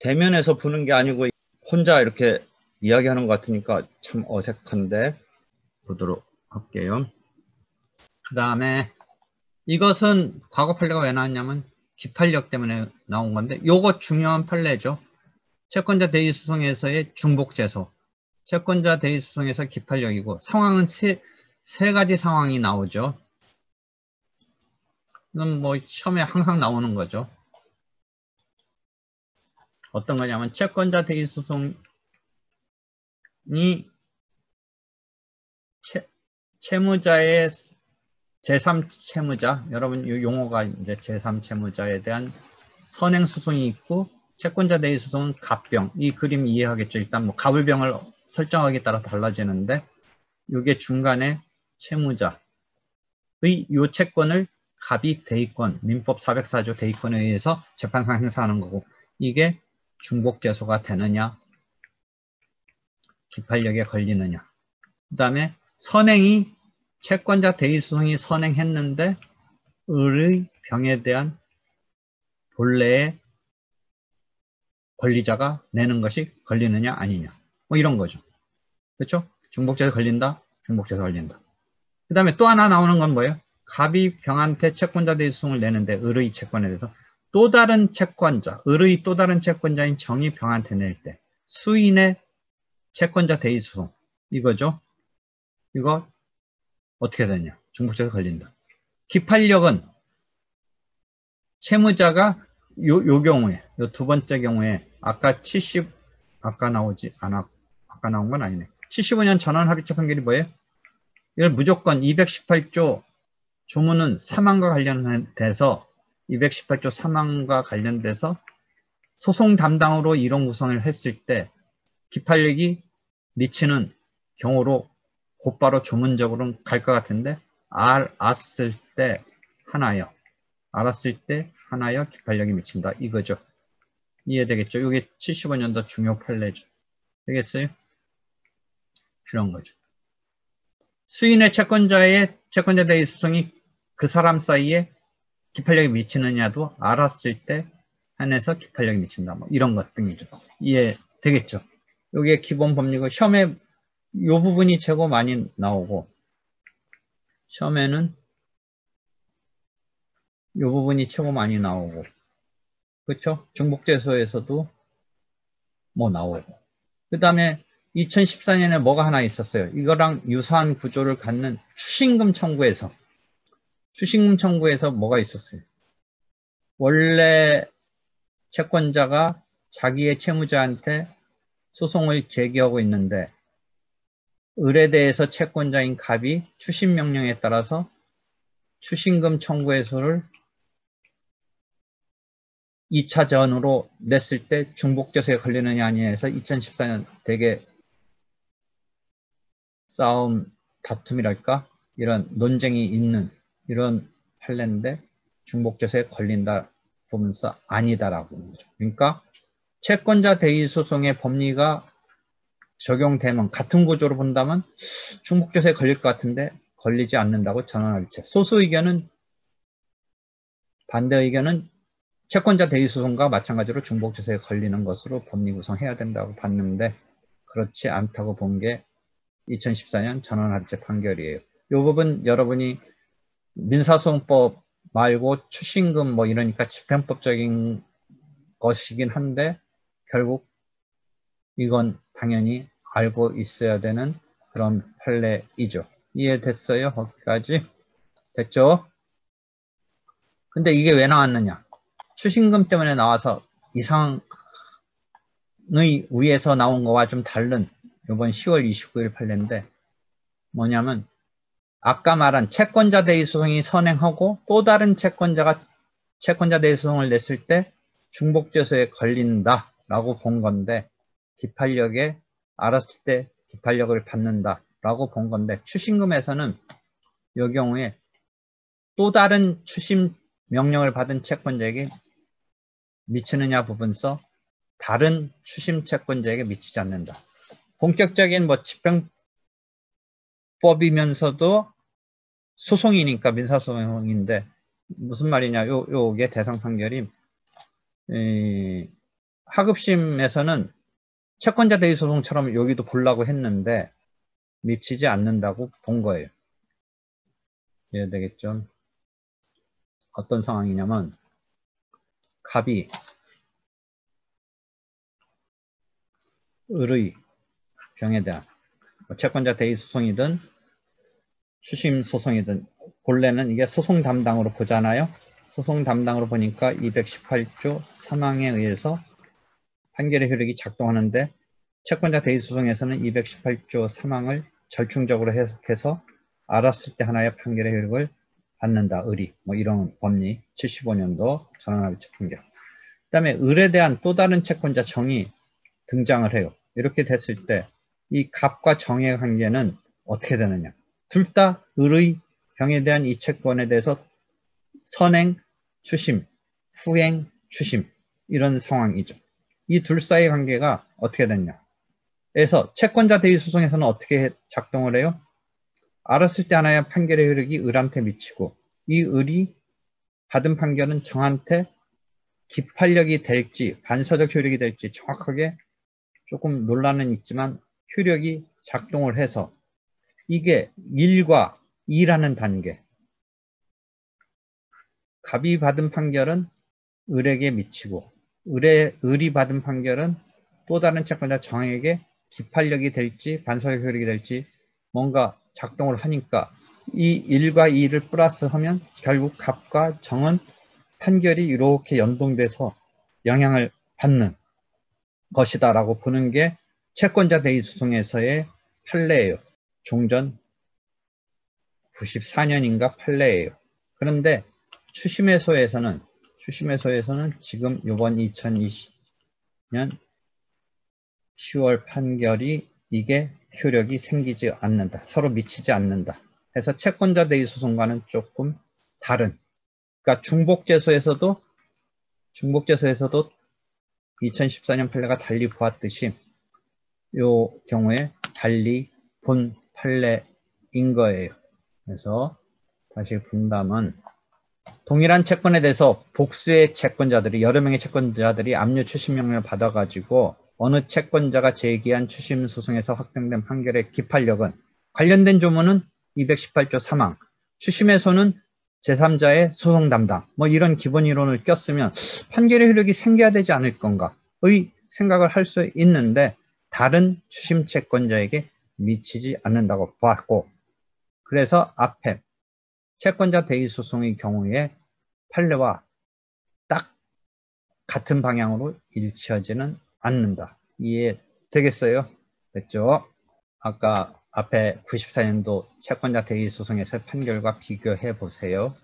대면에서 보는 게 아니고 혼자 이렇게 이야기하는 것 같으니까 참 어색한데 보도록 할게요. 그 다음에 이것은 과거 판례가 왜 나왔냐면 기판력 때문에 나온 건데 요거 중요한 판례죠. 채권자 대의소송에서의 중복재소. 채권자 대의소송에서 기판력이고 상황은 세 가지 상황이 나오죠. 이건 뭐 시험에 항상 나오는 거죠. 어떤 거냐면 채권자 대의소송이 채무자의 제3채무자, 여러분 이 용어가 이제 제3채무자에 대한 선행소송이 있고 채권자 대의소송은 갑병. 이 그림 이해하겠죠. 일단 뭐 갑을병을 설정하기에 따라 달라지는데 이게 중간에 채무자의 요 채권을 갑이 대의권, 민법 404조 대의권에 의해서 재판상 행사하는 거고 이게 중복재소가 되느냐 기판력에 걸리느냐. 그 다음에 선행이 채권자 대의소송이 선행했는데 을의 병에 대한 본래의 권리자가 내는 것이 걸리느냐 아니냐 뭐 이런 거죠. 그렇죠? 중복재소 걸린다, 중복재소 걸린다. 그 다음에 또 하나 나오는 건 뭐예요? 갑이 병한테 채권자 대의소송을 내는데 을의 채권에 대해서 또 다른 채권자, 을의 또 다른 채권자인 정이 병한테 낼 때 수인의 채권자 대의소송 이거죠. 이거 어떻게 되냐? 중복재소 걸린다. 기판력은 채무자가 요 경우에, 요 두 번째 경우에 아까 70 아까 나오지 않아 아까 나온 건 아니네. 75년 전원합의체 판결이 뭐예요? 이걸 무조건 218조 조문은 사망과 관련돼서 218조 사망과 관련돼서 소송 담당으로 이론 구성을 했을 때 기판력이 미치는 경우로 곧바로 조문적으로는 갈 것 같은데 알았을 때 하나여 기판력이 미친다 이거죠. 이해되겠죠? 이게 75년도 중요 판례죠. 되겠어요? 이런 거죠. 수인의 채권자 대의소송이 그 사람 사이에 기판력이 미치느냐도 알았을 때 한해서 기판력이 미친다. 뭐 이런 것 등이죠. 이해되겠죠? 이게 기본 법리고 시험에 이 부분이 최고 많이 나오고 시험에는 이 부분이 최고 많이 나오고 그렇죠? 중복재소에서도 뭐 나오고 그 다음에 2014년에 뭐가 하나 있었어요. 이거랑 유사한 구조를 갖는 추신금 청구에서 뭐가 있었어요. 원래 채권자가 자기의 채무자한테 소송을 제기하고 있는데 을에 대해서 채권자인 갑이 추신명령에 따라서 추신금 청구해소를 2차전으로 냈을 때 중복재소에 걸리느냐 아니냐 해서 2014년 되게 싸움, 다툼이랄까? 이런 논쟁이 있는 이런 판례인데 중복재소에 걸린다 보면서 아니다라고 하는 거죠. 그러니까 채권자 대의소송의 법리가 적용되면 같은 구조로 본다면 중복재소에 걸릴 것 같은데 걸리지 않는다고 전원합의체. 소수 의견은 반대 의견은 채권자 대의소송과 마찬가지로 중복재소에 걸리는 것으로 법리 구성해야 된다고 봤는데 그렇지 않다고 본 게 2014년 전원합의체 판결이에요. 이 부분 여러분이 민사소송법 말고 추신금 뭐 이러니까 집행법적인 것이긴 한데 결국 이건 당연히 알고 있어야 되는 그런 판례이죠. 이해됐어요? 거기까지? 됐죠? 근데 이게 왜 나왔느냐? 추신금 때문에 나와서 이상의 위에서 나온 거와 좀 다른 이번 10월 29일 판례인데 뭐냐면 아까 말한 채권자 대의소송이 선행하고 또 다른 채권자가 채권자 대의소송을 냈을 때 중복재소에 걸린다라고 본 건데 기판력에 알았을 때 기판력을 받는다라고 본 건데 추신금에서는 이 경우에 또 다른 추심 명령을 받은 채권자에게 미치느냐 부분서 다른 추심 채권자에게 미치지 않는다. 본격적인 뭐 집행법이면서도 소송이니까 민사소송인데 무슨 말이냐 요게 대상 판결이 하급심에서는 채권자 대위 소송처럼 여기도 보려고 했는데 미치지 않는다고 본 거예요. 이해되겠죠? 어떤 상황이냐면 갑이 을의 병에 대한 채권자 대위 소송이든 추심 소송이든 본래는 이게 소송 담당으로 보잖아요. 소송 담당으로 보니까 218조 3항에 의해서 판결의 효력이 작동하는데 채권자 대위 소송에서는 218조 3항을 절충적으로 해석해서 알았을 때 하나의 판결의 효력을 받는다. 을이 뭐 이런 법리 75년도 전원합의체 판결. 그 다음에 을에 대한 또 다른 채권자 정이 등장을 해요. 이렇게 됐을 때 이 갑과 정의 관계는 어떻게 되느냐. 둘 다 을의 병에 대한 이 채권에 대해서 선행, 추심, 후행, 추심 이런 상황이죠. 이 둘 사이의 관계가 어떻게 됐냐. 그래서 채권자 대위 소송에서는 어떻게 작동을 해요? 알았을 때 하나의 판결의 효력이 을한테 미치고 이 을이 받은 판결은 정한테 기판력이 될지 반사적 효력이 될지 정확하게 조금 논란은 있지만 효력이 작동을 해서 이게 1과 2라는 단계 갑이 받은 판결은 을에게 미치고 을이 받은 판결은 또 다른 채권자 정에게 기판력이 될지 반사적 효력이 될지 뭔가 작동을 하니까 이 1과 2를 플러스하면 결국 갑과 정은 판결이 이렇게 연동돼서 영향을 받는 것이다 라고 보는 게 채권자 대위 소송에서의 판례예요. 종전 94년인가 판례예요. 그런데 추심해소에서는 지금 이번 2020년 10월 판결이 이게 효력이 생기지 않는다. 서로 미치지 않는다. 해서 채권자 대위 소송과는 조금 다른. 그러니까 중복제소에서도 2014년 판례가 달리 보았듯이 이 경우에 달리 본 판례인 거예요. 그래서 다시 본다면 동일한 채권에 대해서 복수의 채권자들이 여러 명의 채권자들이 압류 추심 명령을 받아가지고 어느 채권자가 제기한 추심 소송에서 확정된 판결의 기판력은 관련된 조문은 218조 3항, 추심에서는 제3자의 소송 담당 뭐 이런 기본 이론을 꼈으면 판결의 효력이 생겨야 되지 않을 건가의 생각을 할 수 있는데 다른 추심 채권자에게 미치지 않는다고 보았고 그래서 앞에 채권자 대위 소송의 경우에 판례와 딱 같은 방향으로 일치하지는 않는다. 이해되겠어요? 됐죠? 아까 앞에 94년도 채권자 대위 소송에서의 판결과 비교해 보세요.